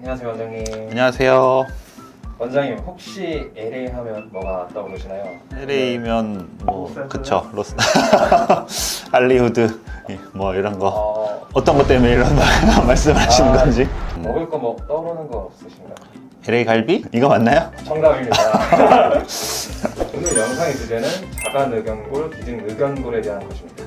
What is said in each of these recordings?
안녕하세요 원장님. 안녕하세요. 원장님 혹시 LA 하면 뭐가 떠오르시나요? LA면 뭐 그쵸, 로스 할리우드 뭐 이런 거 어떤 것 때문에 이런 말씀하시는 건지. 먹을 거 뭐 떠오르는 거 없으신가요? LA 갈비? 이거 맞나요? 정답입니다. 오늘 영상의 주제는 자가늑연골, 기증늑연골에 대한 것입니다.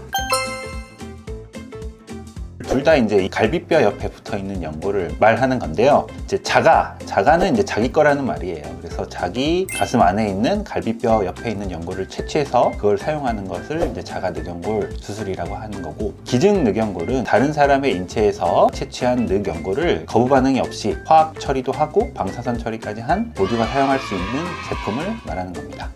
둘 다 이제 이 갈비뼈 옆에 붙어 있는 연골을 말하는 건데요. 이제 자가는 이제 자기 거라는 말이에요. 그래서 자기 가슴 안에 있는 갈비뼈 옆에 있는 연골을 채취해서 그걸 사용하는 것을 이제 자가늑연골 수술이라고 하는 거고, 기증늑연골은 다른 사람의 인체에서 채취한 늑연골을 거부 반응이 없이 화학 처리도 하고 방사선 처리까지 한 모두가 사용할 수 있는 제품을 말하는 겁니다.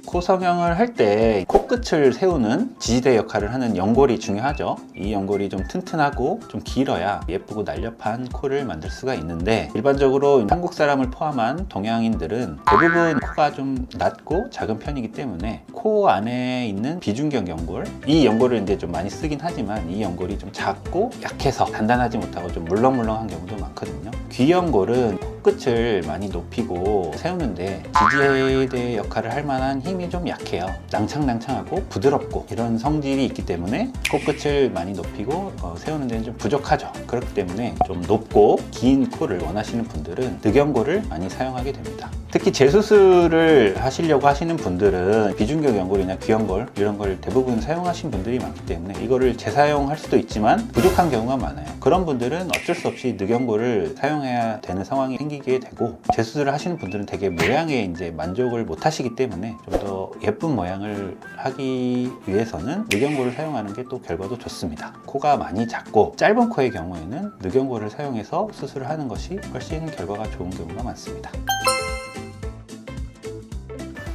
코 성형을 할 때 코끝을 세우는 지지대 역할을 하는 연골이 중요하죠. 이 연골이 좀 튼튼하고 좀 길어야 예쁘고 날렵한 코를 만들 수가 있는데, 일반적으로 한국 사람을 포함한 동양인들은 대부분 코가 좀 낮고 작은 편이기 때문에 코 안에 있는 비중격 연골, 이 연골을 이제 좀 많이 쓰긴 하지만 이 연골이 좀 작고 약해서 단단하지 못하고 좀 물렁물렁한 경우도 많거든요. 귀 연골은 코끝을 많이 높이고 세우는데 지지대 역할을 할 만한 힘이 좀 약해요. 낭창낭창하고 부드럽고 이런 성질이 있기 때문에 코끝을 많이 높이고 세우는 데는 좀 부족하죠. 그렇기 때문에 좀 높고 긴 코를 원하시는 분들은 늑연골을 많이 사용하게 됩니다. 특히 재수술을 하시려고 하시는 분들은 비중격 연골이나 귀연골 이런 걸 대부분 사용하신 분들이 많기 때문에 이거를 재사용할 수도 있지만 부족한 경우가 많아요. 그런 분들은 어쩔 수 없이 늑연골을 사용해야 되는 상황이 생기게 되고, 재수술을 하시는 분들은 되게 모양에 이제 만족을 못 하시기 때문에 좀 더 예쁜 모양을 하기 위해서는 늑연골을 사용하는 게 또 결과도 좋습니다. 코가 많이 작고 짧은 코의 경우에는 늑연골을 사용해서 수술을 하는 것이 훨씬 결과가 좋은 경우가 많습니다.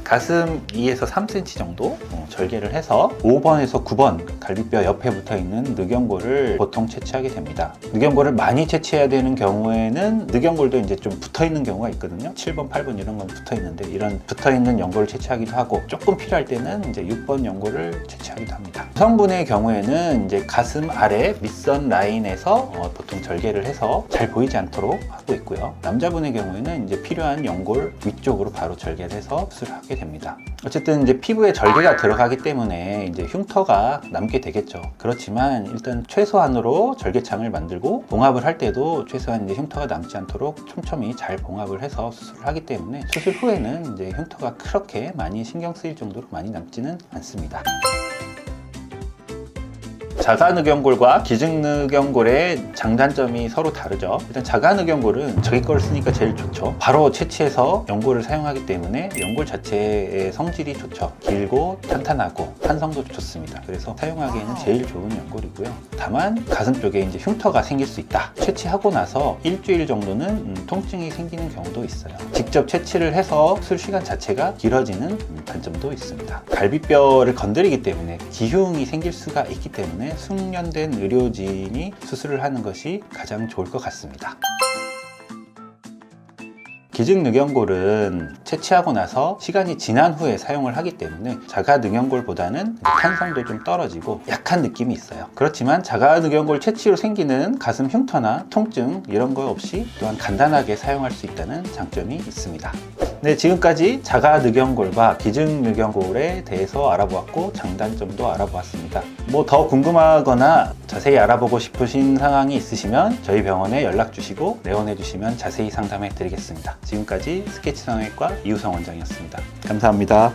가슴 2에서 3cm 정도 절개를 해서 5번에서 9번 갈비뼈 옆에 붙어 있는 늑연골을 보통 채취하게 됩니다. 늑연골을 많이 채취해야 되는 경우에는 늑연골도 이제 좀 붙어 있는 경우가 있거든요. 7번, 8번 이런 건 붙어 있는데, 이런 붙어 있는 연골을 채취하기도 하고, 조금 필요할 때는 이제 6번 연골을 채취하기도 합니다. 여성분의 경우에는 이제 가슴 아래 밑선 라인에서 보통 절개를 해서 잘 보이지 않도록 하고 있고요. 남자분의 경우에는 이제 필요한 연골 위쪽으로 바로 절개를 해서 수술하게 됩니다. 어쨌든 이제 피부에 절개가 들어가기 때문에 이제 흉터가 남게 되겠죠. 그렇지만 일단 최소한으로 절개창을 만들고 봉합을 할 때도 최소한 이제 흉터가 남지 않도록 촘촘히 잘 봉합을 해서 수술을 하기 때문에 수술 후에는 이제 흉터가 그렇게 많이 신경 쓰일 정도로 많이 남지는 않습니다. 자가늑연골과 기증늑연골의 장단점이 서로 다르죠. 일단 자가늑연골은 자기 걸 쓰니까 제일 좋죠. 바로 채취해서 연골을 사용하기 때문에 연골 자체의 성질이 좋죠. 길고 탄탄하고 탄성도 좋습니다. 그래서 사용하기에는 제일 좋은 연골이고요. 다만 가슴 쪽에 이제 흉터가 생길 수 있다. 채취하고 나서 일주일 정도는 통증이 생기는 경우도 있어요. 직접 채취를 해서 수술 시간 자체가 길어지는 단점도 있습니다. 갈비뼈를 건드리기 때문에 기흉이 생길 수가 있기 때문에 숙련된 의료진이 수술을 하는 것이 가장 좋을 것 같습니다. 기증늑연골은 채취하고 나서 시간이 지난 후에 사용을 하기 때문에 자가늑연골보다는 탄성도 좀 떨어지고 약한 느낌이 있어요. 그렇지만 자가늑연골 채취로 생기는 가슴 흉터나 통증 이런 거 없이 또한 간단하게 사용할 수 있다는 장점이 있습니다. 네, 지금까지 자가늑연골과 기증늑연골에 대해서 알아보았고 장단점도 알아보았습니다. 뭐 더 궁금하거나 자세히 알아보고 싶으신 상황이 있으시면 저희 병원에 연락 주시고 내원해 주시면 자세히 상담해 드리겠습니다. 지금까지 스케치 성형외과 이우성 원장이었습니다. 감사합니다.